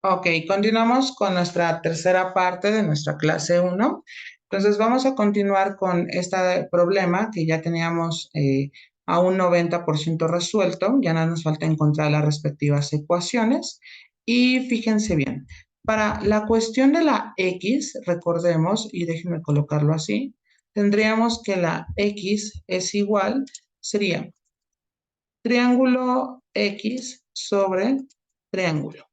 Ok, continuamos con nuestra tercera parte de nuestra clase uno. Entonces vamos a continuar con este problema que ya teníamos a un 90% resuelto. Ya no nos falta encontrar las respectivas ecuaciones. Y fíjense bien, para la cuestión de la x, recordemos, y déjenme colocarlo así, tendríamos que la x es igual, sería triángulo x sobre triángulo.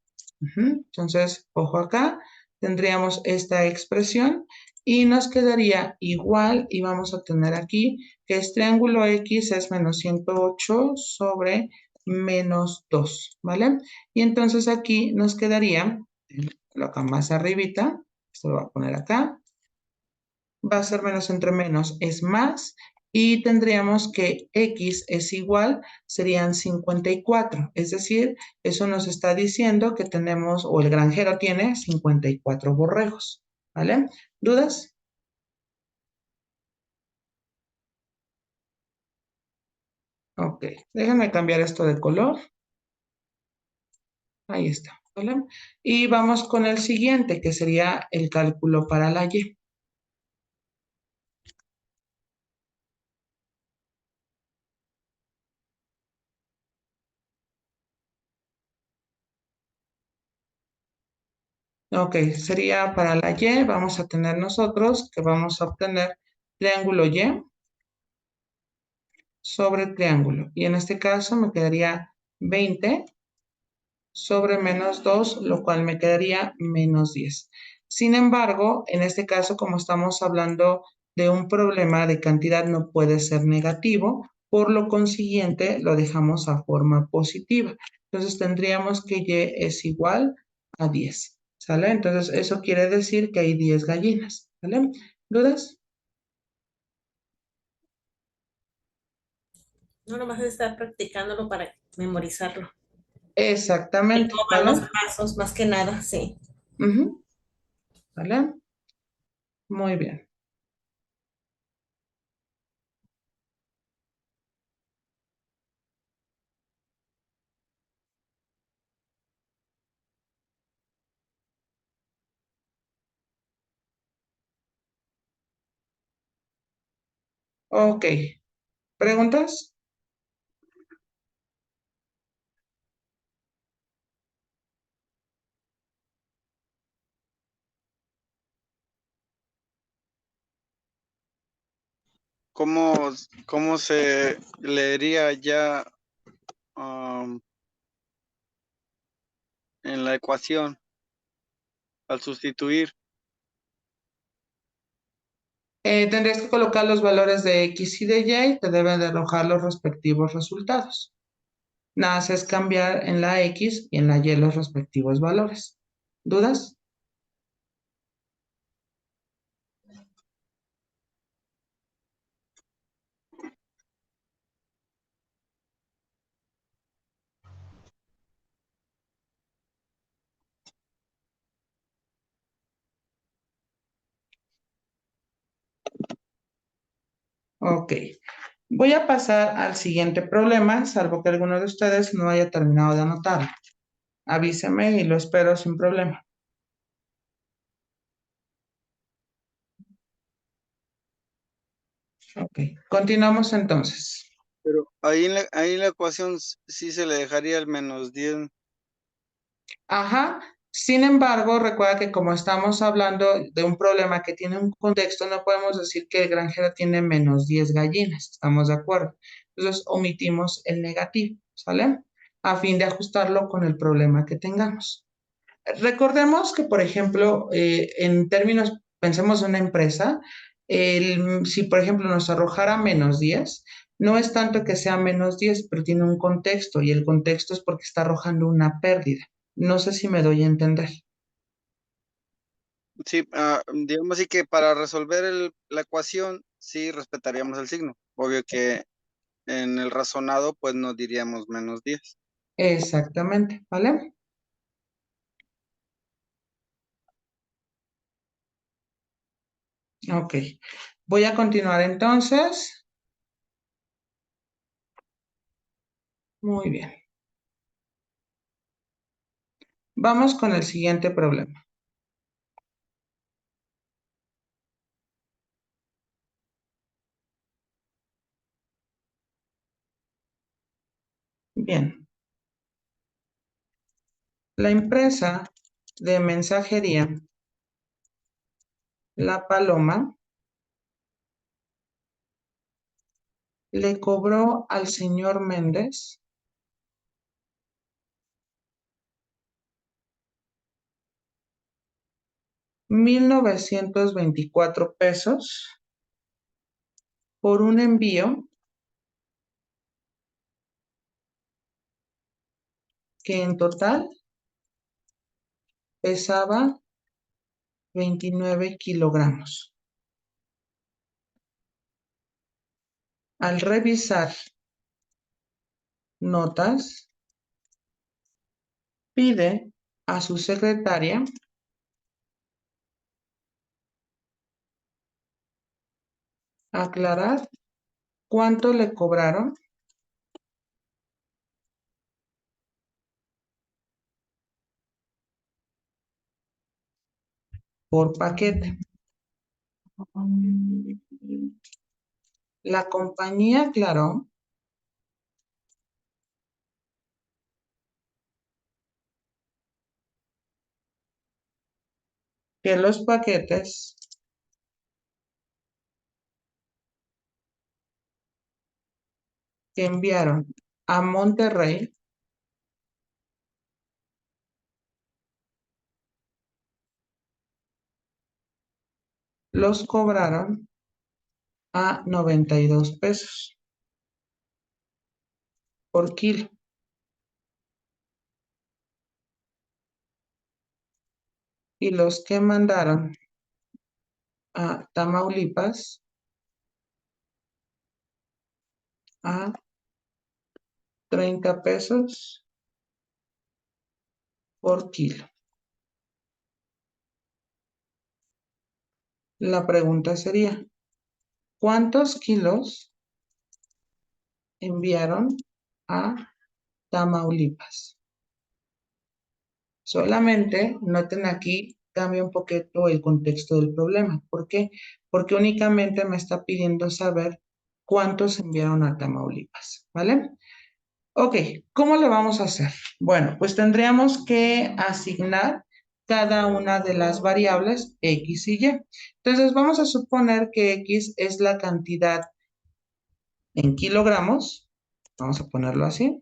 Entonces, ojo acá, tendríamos esta expresión y nos quedaría igual y vamos a tener aquí que es triángulo X es menos 108 sobre menos 2, ¿vale? Y entonces aquí nos quedaría, lo acá más arribita, esto lo voy a poner acá, va a ser menos entre menos es más y tendríamos que x es igual, serían 54, es decir, eso nos está diciendo que tenemos, o el granjero tiene 54 borregos, ¿vale? ¿Dudas? Ok, déjenme cambiar esto de color, ahí está, ¿vale? Y vamos con el siguiente, que sería el cálculo para la y. Ok, sería para la y, vamos a tener nosotros que vamos a obtener triángulo y sobre triángulo. Y en este caso me quedaría 20 sobre menos 2, lo cual me quedaría menos 10. Sin embargo, en este caso, como estamos hablando de un problema de cantidad, no puede ser negativo, por lo consiguiente lo dejamos a forma positiva. Entonces tendríamos que y es igual a 10, ¿sale? Entonces eso quiere decir que hay 10 gallinas, ¿vale? ¿Dudas? No, nomás es estar practicándolo para memorizarlo. Y Exactamente, cómo van los ¿vale? pasos, más que nada, sí. Ujú, ¿vale? Muy bien. Ok, ¿preguntas? ¿Cómo, cómo se leería ya um, en la ecuación al sustituir? Tendrías que colocar los valores de X y de Y, te deben de arrojar los respectivos resultados. Nada, más es cambiar en la X y en la Y los respectivos valores. ¿Dudas? Ok. Voy a pasar al siguiente problema, salvo que alguno de ustedes no haya terminado de anotar. Avíseme y lo espero sin problema. Ok. Continuamos entonces. Pero ahí en la ecuación sí se le dejaría el menos 10. Ajá. Sin embargo, recuerda que como estamos hablando de un problema que tiene un contexto, no podemos decir que el granjero tiene menos 10 gallinas. ¿Estamos de acuerdo? Entonces, omitimos el negativo, ¿sale? A fin de ajustarlo con el problema que tengamos. Recordemos que, por ejemplo, en términos, pensemos en una empresa, si por ejemplo nos arrojara menos 10, no es tanto que sea menos 10, pero tiene un contexto y el contexto es porque está arrojando una pérdida. No sé si me doy a entender. Sí, digamos así que para resolver la ecuación sí respetaríamos el signo. Obvio que en el razonado pues nos diríamos menos 10. Exactamente, ¿vale? Ok. Voy a continuar entonces. Muy bien. Vamos con el siguiente problema. Bien. La empresa de mensajería La Paloma le cobró al señor Méndez $1,924 por un envío que en total pesaba 29 kilogramos. Al revisar notas, pide a su secretaria aclarar cuánto le cobraron por paquete. La compañía aclaró que los paquetes que enviaron a Monterrey los cobraron a 92 pesos por kilo. Y los que mandaron a Tamaulipas a 30 pesos por kilo. La pregunta sería, ¿cuántos kilos enviaron a Tamaulipas? Solamente noten aquí, cambia un poquito el contexto del problema. ¿Por qué? Porque únicamente me está pidiendo saber cuántos enviaron a Tamaulipas, ¿vale? Ok, ¿cómo le vamos a hacer? Bueno, pues tendríamos que asignar cada una de las variables X y Y. Entonces vamos a suponer que X es la cantidad en kilogramos, vamos a ponerlo así,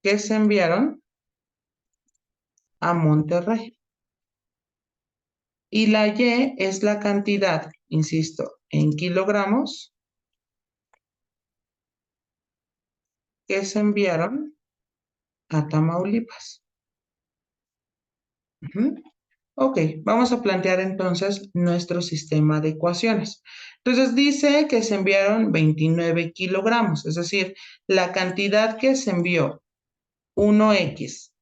que se enviaron a Monterrey. Y la Y es la cantidad, insisto, en kilogramos que se enviaron a Tamaulipas. Ok, vamos a plantear entonces nuestro sistema de ecuaciones. Entonces dice que se enviaron 29 kilogramos, es decir, la cantidad que se envió 1X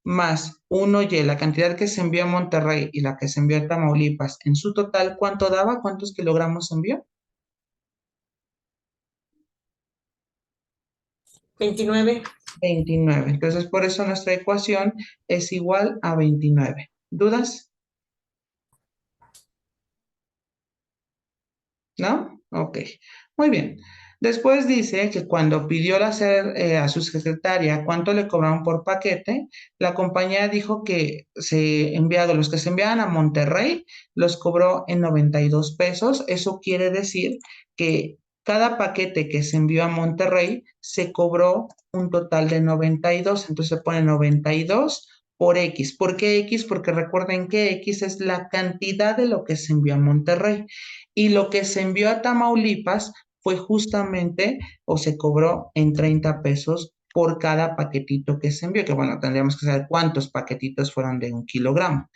más 1Y, la cantidad que se envió a Monterrey y la que se envió a Tamaulipas, en su total, ¿cuánto daba? ¿Cuántos kilogramos se envió? 29. 29. Entonces, por eso nuestra ecuación es igual a 29. ¿Dudas? ¿No? Ok. Muy bien. Después dice que cuando pidió a su secretaria cuánto le cobraron por paquete, la compañía dijo que los que se enviaban a Monterrey los cobró en 92 pesos. Eso quiere decir que cada paquete que se envió a Monterrey se cobró un total de 92. Entonces se pone 92 por X. ¿Por qué X? Porque recuerden que X es la cantidad de lo que se envió a Monterrey. Y lo que se envió a Tamaulipas fue justamente o se cobró en 30 pesos por cada paquetito que se envió, que bueno, tendríamos que saber cuántos paquetitos fueron de 1 kilogramo.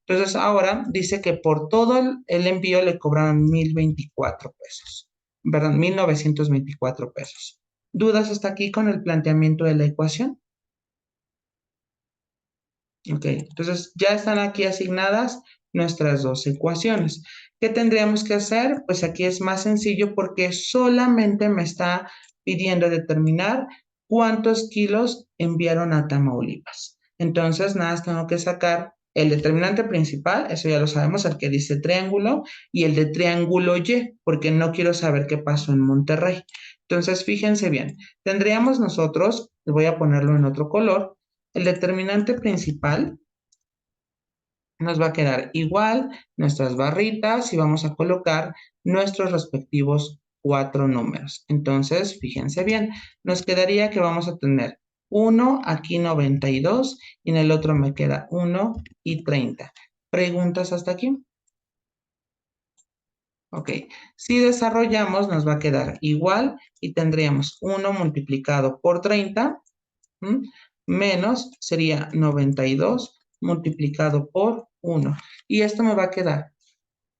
Entonces ahora dice que por todo el envío le cobraron 1,024 pesos, ¿verdad? 1,924 pesos. ¿Dudas hasta aquí con el planteamiento de la ecuación? Ok, entonces ya están aquí asignadas nuestras dos ecuaciones. ¿Qué tendríamos que hacer? Pues aquí es más sencillo porque solamente me está pidiendo determinar cuántos kilos enviaron a Tamaulipas. Entonces, nada más tengo que sacar el determinante principal, eso ya lo sabemos, el que dice triángulo, y el de triángulo Y, porque no quiero saber qué pasó en Monterrey. Entonces, fíjense bien, tendríamos nosotros, voy a ponerlo en otro color, el determinante principal nos va a quedar igual, nuestras barritas, y vamos a colocar nuestros respectivos 4 números. Entonces, fíjense bien, nos quedaría que vamos a tener 1, aquí 92, y en el otro me queda 1 y 30. ¿Preguntas hasta aquí? Ok, si desarrollamos nos va a quedar igual y tendríamos 1 multiplicado por 30, ¿m? Menos sería 92 multiplicado por 1. Y esto me va a quedar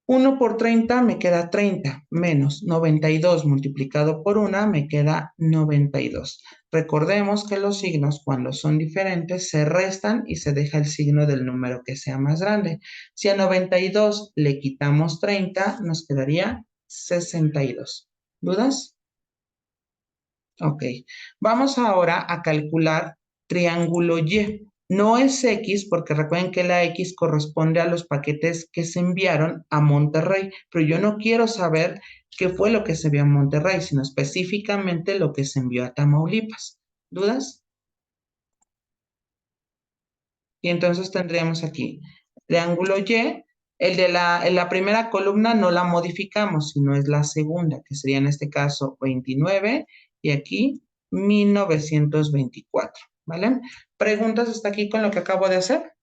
1 por 30 me queda 30, menos 92 multiplicado por 1 me queda 92. Recordemos que los signos cuando son diferentes se restan y se deja el signo del número que sea más grande. Si a 92 le quitamos 30, nos quedaría 62. ¿Dudas? Ok. Vamos ahora a calcular triángulo Y. No es X, porque recuerden que la X corresponde a los paquetes que se enviaron a Monterrey, pero yo no quiero saber qué fue lo que se envió a Monterrey, sino específicamente lo que se envió a Tamaulipas. ¿Dudas? Y entonces tendríamos aquí triángulo Y. En la primera columna no la modificamos, sino es la segunda, que sería en este caso 29, y aquí 1924, ¿vale? ¿Preguntas hasta aquí con lo que acabo de hacer?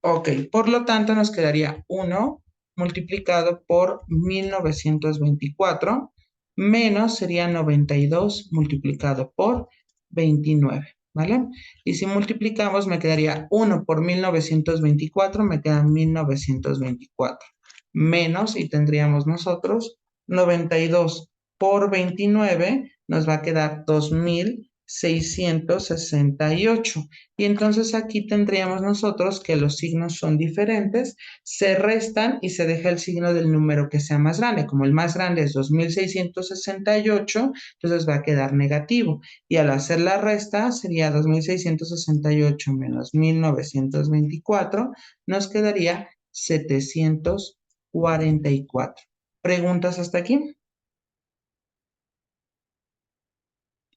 Ok, por lo tanto nos quedaría 1 multiplicado por 1924 menos sería 92 multiplicado por 29, ¿vale? Y si multiplicamos me quedaría 1 por 1924, me queda 1924 menos, y tendríamos nosotros 92 por 29, nos va a quedar 2668. Y entonces aquí tendríamos nosotros que los signos son diferentes, se restan y se deja el signo del número que sea más grande. Como el más grande es 2668, entonces va a quedar negativo. Y al hacer la resta sería 2668 menos 1924, nos quedaría 744. ¿Preguntas hasta aquí?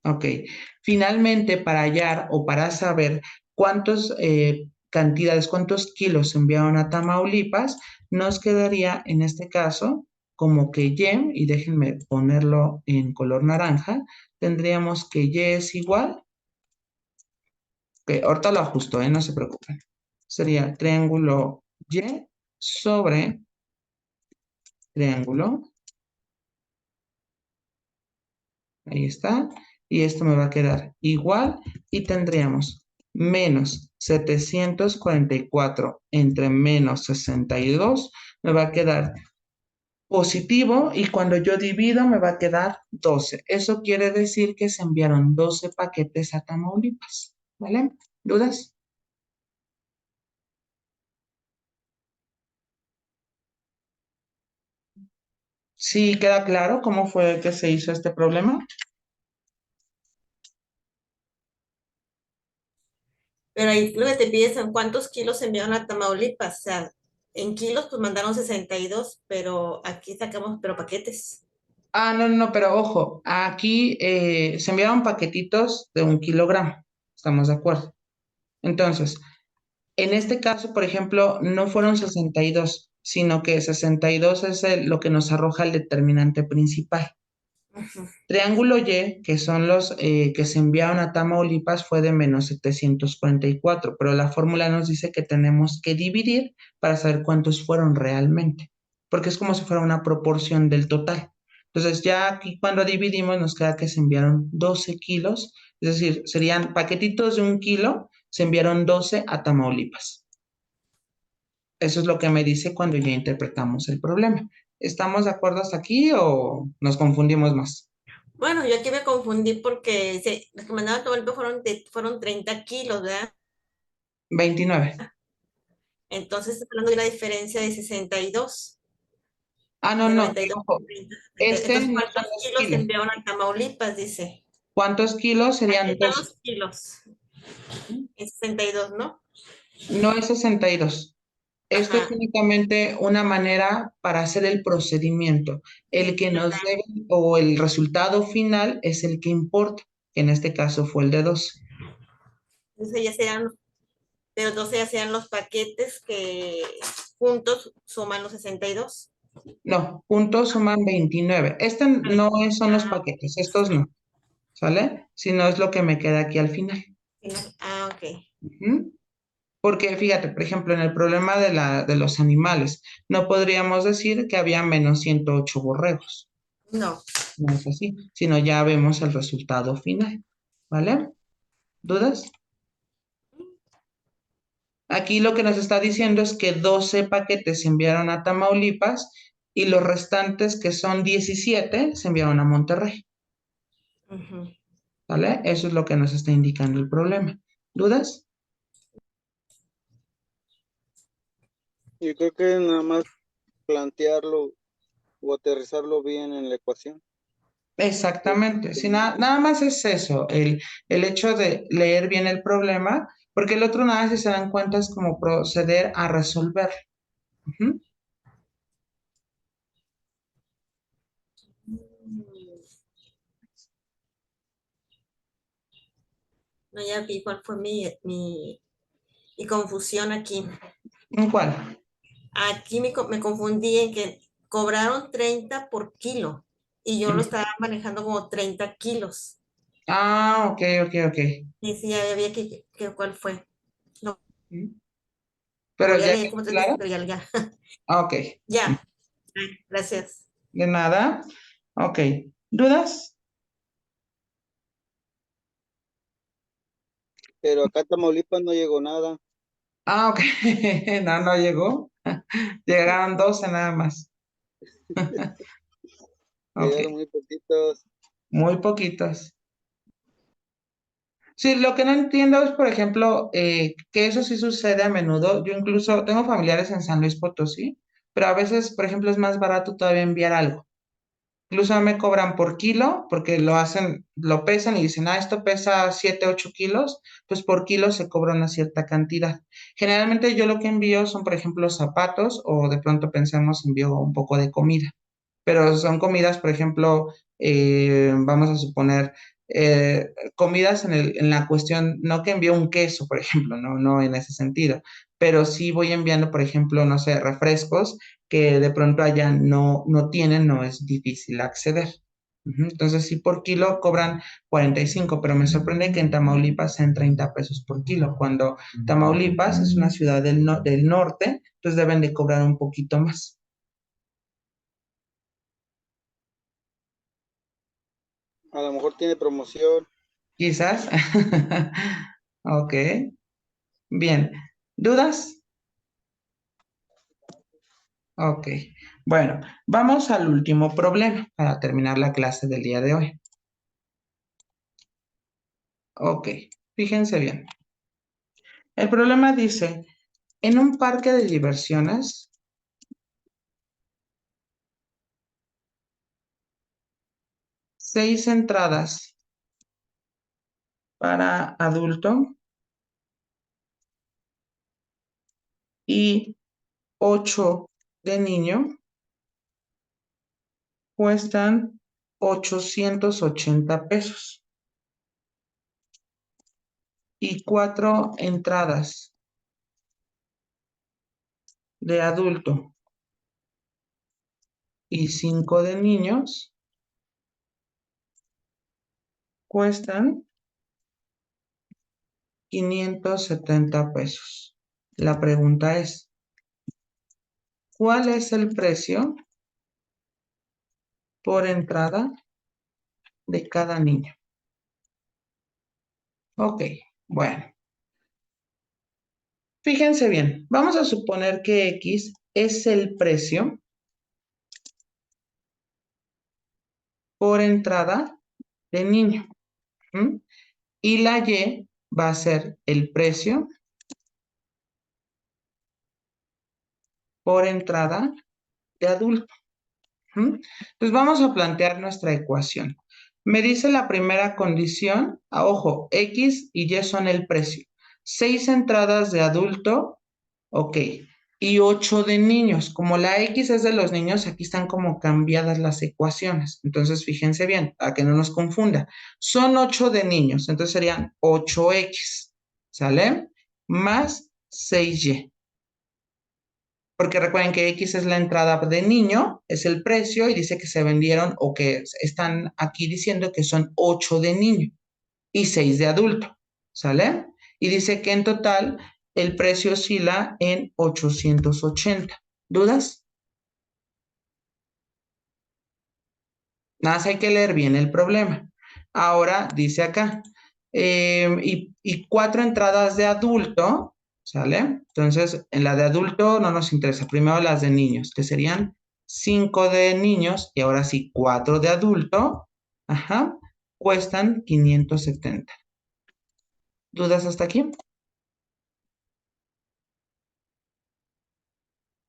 Ok. Finalmente, para hallar o para saber cuántas cantidades, cuántos kilos se enviaron a Tamaulipas, nos quedaría en este caso como que y déjenme ponerlo en color naranja, tendríamos que Y es igual, que ahorita lo ajusto, no se preocupen. Sería triángulo Y sobre triángulo. Ahí está. Y esto me va a quedar igual y tendríamos menos 744 entre menos 62. Me va a quedar positivo y cuando yo divido me va a quedar 12. Eso quiere decir que se enviaron 12 paquetes a Tamaulipas. ¿Vale? ¿Dudas? ¿Sí queda claro cómo fue que se hizo este problema? Pero ahí lo que te pides son cuántos kilos enviaron a Tamaulipas. O sea, en kilos pues mandaron 62, pero aquí sacamos, pero paquetes. Ah, no, no, pero ojo, aquí se enviaron paquetitos de 1 kilogramo. ¿Estamos de acuerdo? Entonces, en este caso, por ejemplo, no fueron 62, sino que 62 es lo que nos arroja el determinante principal. Ujú. Triángulo Y, que son los que se enviaron a Tamaulipas, fue de menos 744, pero la fórmula nos dice que tenemos que dividir para saber cuántos fueron realmente, porque es como si fuera una proporción del total. Entonces, ya aquí cuando dividimos nos queda que se enviaron 12 kilos, es decir, serían paquetitos de 1 kilo, se enviaron 12 a Tamaulipas. Eso es lo que me dice cuando ya interpretamos el problema. ¿Estamos de acuerdo hasta aquí o nos confundimos más? Bueno, yo aquí me confundí porque los que mandaron a Tamaulipas fueron 30 kilos, ¿verdad? 29. Entonces, hablando de la diferencia de 62. Ah, no, de no, 92 ojo, por 30. este Entonces, no ¿cuántos son los kilos kilos. enviaron a Tamaulipas? Dice. ¿Cuántos kilos? Aquí Serían están 12. los kilos. Es 62, ¿no? No es 62. Esto es Ajá. únicamente una manera para hacer el procedimiento. El Sí, que ¿verdad? nos debe o el resultado final es el que importa, que en este caso fue el de 12. Entonces ya serán, pero entonces ya sean los paquetes que juntos suman los 62. No, juntos suman 29. Este no son los Ah, paquetes, estos no, ¿sale? Sino es lo que me queda aquí al final. ok. Ujú. Porque fíjate, por ejemplo, en el problema de los animales, no podríamos decir que había menos 108 borregos. No. No es así, sino ya vemos el resultado final. ¿Vale? ¿Dudas? Aquí lo que nos está diciendo es que 12 paquetes se enviaron a Tamaulipas y los restantes, que son 17, se enviaron a Monterrey. Ujú. ¿Vale? Eso es lo que nos está indicando el problema. ¿Dudas? Yo creo que nada más plantearlo o aterrizarlo bien en la ecuación. Exactamente. Si nada más es eso, el hecho de leer bien el problema, porque el otro nada, si se dan cuenta, es como proceder a resolver. Ujú. No, ya vi cuál fue mi confusión aquí. ¿En cuál? Aquí me confundí en que cobraron 30 por kilo y yo lo Mm. estaba manejando como 30 kilos. Ah, ok, ok, ok. Y sí, ya había cuál fue. No, Mm. lo Pero volví a ya leer quedó como 30, claro. pero ya. Ah, ok. Mm. Ya, gracias. De nada. Ok. ¿Dudas? Pero acá a Tamaulipas no llegó nada. Ah, ok. No, no llegó. Llegaron 12 nada más. Ok. Llegaron muy poquitos. Muy poquitos. Sí, lo que no entiendo es, por ejemplo, que eso sí sucede a menudo. Yo incluso tengo familiares en San Luis Potosí, pero a veces, por ejemplo, es más barato todavía enviar algo. Incluso me cobran por kilo, porque lo hacen, lo pesan y dicen, ah, esto pesa 7, 8 kilos, pues por kilo se cobra una cierta cantidad. Generalmente yo lo que envío son, por ejemplo, zapatos o de pronto pensemos envío un poco de comida, pero son comidas, por ejemplo, vamos a suponer, comidas en la cuestión, no que envío un queso, por ejemplo, no en ese sentido, pero sí voy enviando, por ejemplo, no sé, refrescos que de pronto allá no tienen, no es difícil acceder. Ujú. Entonces, sí, por kilo cobran 45, pero me sorprende que en Tamaulipas sean 30 pesos por kilo, cuando Tamaulipas es una ciudad del norte, entonces deben de cobrar un poquito más. A lo mejor tiene promoción. Quizás. Ok, bien. ¿Dudas? Ok. Bueno, vamos al último problema para terminar la clase del día de hoy. Ok, fíjense bien. El problema dice, en un parque de diversiones, 6 entradas para adulto y 8 de niño cuestan 880 pesos. Y 4 entradas de adulto y 5 de niños cuestan 570 pesos. La pregunta es, ¿cuál es el precio por entrada de cada niño? Ok, bueno, fíjense bien, vamos a suponer que X es el precio por entrada de niño. ¿M? Y la Y va a ser el precio por entrada de adulto. Ujú. Entonces vamos a plantear nuestra ecuación. Me dice la primera condición, ojo, X y Y son el precio. 6 entradas de adulto, ok, y 8 de niños. Como la X es de los niños, aquí están como cambiadas las ecuaciones. Entonces fíjense bien, para que no nos confunda. Son 8 de niños, entonces serían 8X, ¿sale? Más 6Y. Porque recuerden que X es la entrada de niño, es el precio y dice que se vendieron o que están aquí diciendo que son 8 de niño y 6 de adulto, ¿sale? Y dice que en total el precio oscila en 880. ¿Dudas? Nada más hay que leer bien el problema. Ahora dice acá, y 4 entradas de adulto, ¿sale? Entonces, en la de adulto no nos interesa, primero las de niños, que serían 5 de niños y ahora sí 4 de adulto, ajá, cuestan 570. ¿Dudas hasta aquí?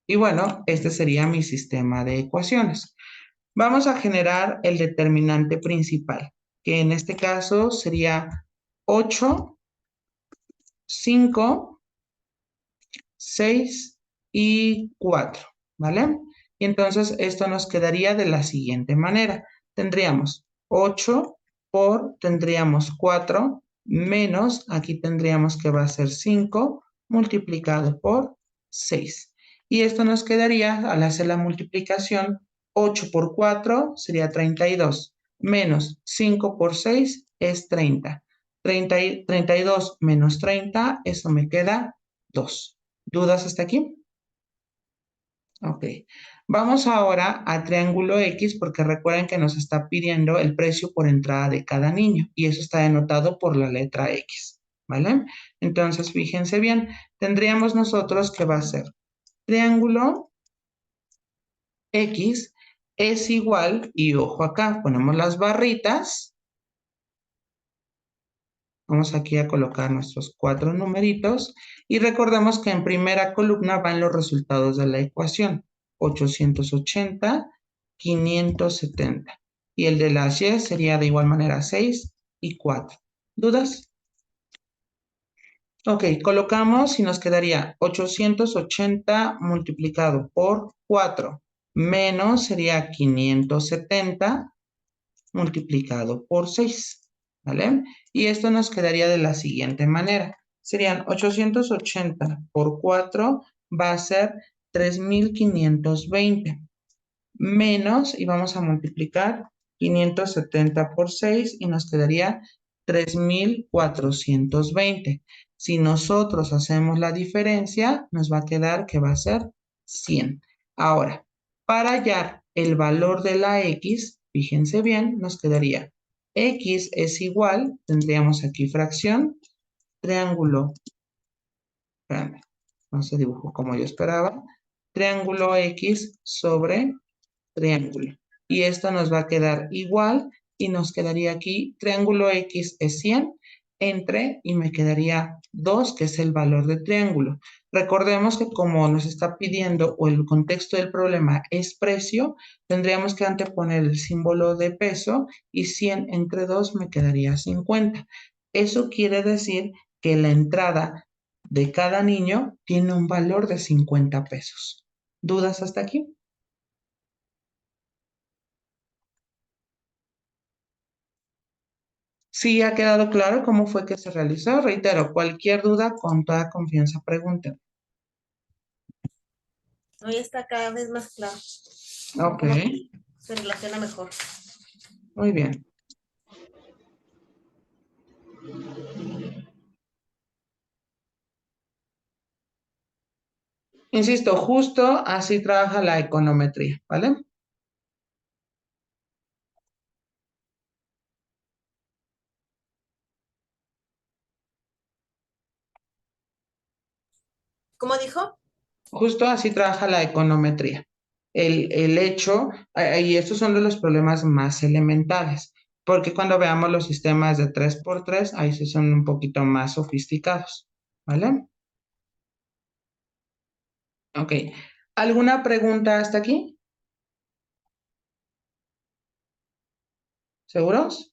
Y bueno, este sería mi sistema de ecuaciones. Vamos a generar el determinante principal, que en este caso sería 8, 5, 6 y 4, ¿vale? Y entonces esto nos quedaría de la siguiente manera. Tendríamos 8 tendríamos 4 menos, aquí tendríamos que va a ser 5 multiplicado por 6. Y esto nos quedaría, al hacer la multiplicación, 8 por 4 sería 32, menos 5 por 6 es 30. 32 menos 30, eso me queda 2. ¿Dudas hasta aquí? Ok. Vamos ahora a triángulo X porque recuerden que nos está pidiendo el precio por entrada de cada niño y eso está denotado por la letra X, ¿vale? Entonces, fíjense bien, tendríamos nosotros que va a ser triángulo X es igual, y ojo acá, ponemos las barritas. Vamos aquí a colocar nuestros 4 numeritos y recordemos que en primera columna van los resultados de la ecuación. 880, 570. Y el de las Y sería de igual manera 6 y 4. ¿Dudas? Ok, colocamos y nos quedaría 880 multiplicado por 4 menos sería 570 multiplicado por 6, ¿vale? Y esto nos quedaría de la siguiente manera. Serían 880 por 4 va a ser 3520 menos, y vamos a multiplicar 570 por 6 y nos quedaría 3420. Si nosotros hacemos la diferencia, nos va a quedar que va a ser 100. Ahora, para hallar el valor de la X, fíjense bien, nos quedaría X es igual, tendríamos aquí fracción, triángulo, espérame, no se dibujó como yo esperaba, triángulo X sobre triángulo. Y esto nos va a quedar igual y nos quedaría aquí triángulo X es 100 entre y me quedaría 2 que es el valor de triángulo. Recordemos que como nos está pidiendo o el contexto del problema es precio, tendríamos que anteponer el símbolo de peso y 100 entre 2 me quedaría 50. Eso quiere decir que la entrada de cada niño tiene un valor de 50 pesos. ¿Dudas hasta aquí? Sí, ha quedado claro cómo fue que se realizó. Reitero, cualquier duda, con toda confianza pregunten. Hoy está cada vez más claro. Ok, Cómo se relaciona mejor. muy bien. Insisto, justo así trabaja la econometría, ¿vale? ¿Cómo dijo? Justo así trabaja la econometría. El hecho, y estos son de los problemas más elementales, porque cuando veamos los sistemas de 3x3, ahí sí son un poquito más sofisticados, ¿vale? Ok. ¿Alguna pregunta hasta aquí? ¿Seguros?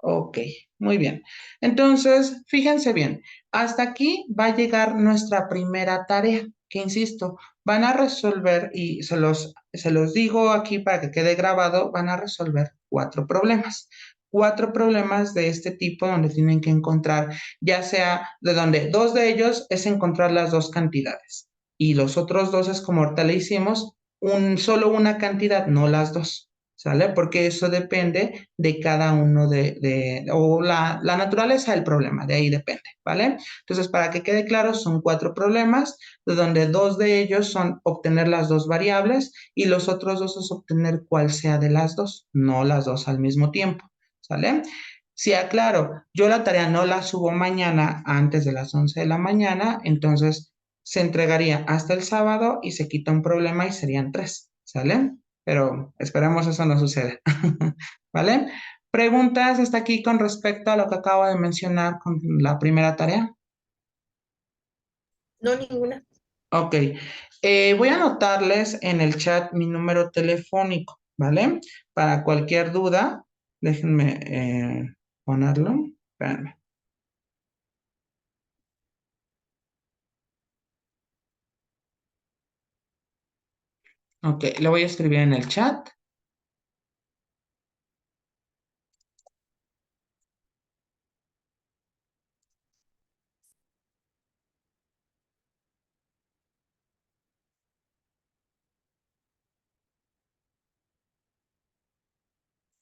Ok, muy bien. Entonces, fíjense bien, hasta aquí va a llegar nuestra primera tarea, que insisto, van a resolver, y se los digo aquí para que quede grabado, van a resolver 4 problemas. 4 problemas de este tipo donde tienen que encontrar, ya sea de donde 2 de ellos es encontrar las 2 cantidades y los otros 2 es como ahorita le hicimos, solo una cantidad, no las dos. ¿Sale? Porque eso depende de cada uno o la naturaleza del problema, de ahí depende, ¿vale? Entonces, para que quede claro, son 4 problemas, de donde 2 de ellos son obtener las 2 variables y los otros 2 es obtener cuál sea de las 2, no las 2 al mismo tiempo, ¿sale? Si aclaro, yo la tarea no la subo mañana antes de las 11 de la mañana, entonces se entregaría hasta el sábado y se quita un problema y serían 3, ¿sale? Pero esperemos eso no suceda, ¿vale? ¿Preguntas hasta aquí con respecto a lo que acabo de mencionar con la primera tarea? No, ninguna. Ok, voy a anotarles en el chat mi número telefónico, ¿vale? Para cualquier duda, déjenme ponerlo. Espérenme. Ok, lo voy a escribir en el chat.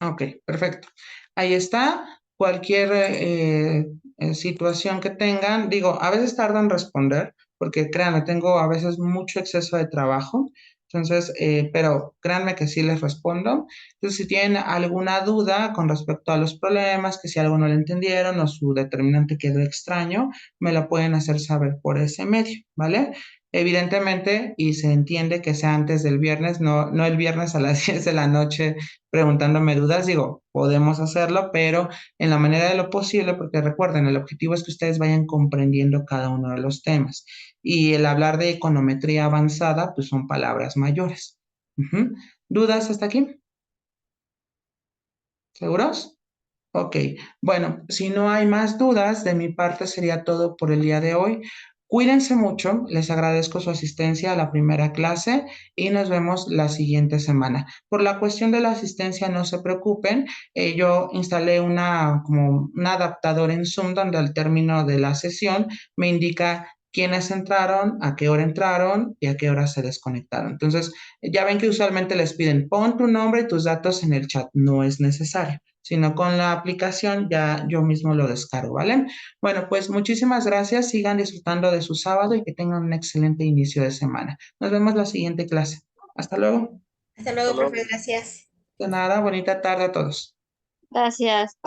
Ok, perfecto. Ahí está. Cualquier situación que tengan, digo, a veces tardan en responder, porque créanme, tengo a veces mucho exceso de trabajo, entonces, pero créanme que sí les respondo. Entonces, si tienen alguna duda con respecto a los problemas, que si algo no le entendieron o su determinante quedó extraño, me lo pueden hacer saber por ese medio, ¿vale? Evidentemente, y se entiende que sea antes del viernes, no el viernes a las 10 de la noche preguntándome dudas, digo, podemos hacerlo, pero en la manera de lo posible, porque recuerden, el objetivo es que ustedes vayan comprendiendo cada uno de los temas. Y el hablar de econometría avanzada, pues son palabras mayores. Ujú. ¿Dudas hasta aquí? ¿Seguros? Ok, bueno, si no hay más dudas, de mi parte sería todo por el día de hoy. Cuídense mucho, les agradezco su asistencia a la primera clase y nos vemos la siguiente semana. Por la cuestión de la asistencia, no se preocupen, yo instalé como un adaptador en Zoom donde al término de la sesión me indica quiénes entraron y a qué hora se desconectaron. Entonces, ya ven que usualmente les piden, pon tu nombre y tus datos en el chat, no es necesario, sino con la aplicación ya yo mismo lo descargo, ¿vale? Bueno, pues muchísimas gracias, sigan disfrutando de su sábado y que tengan un excelente inicio de semana. Nos vemos la siguiente clase. Hasta luego. Hasta Hasta luego, luego. profe. Gracias. De nada, bonita tarde a todos. Gracias.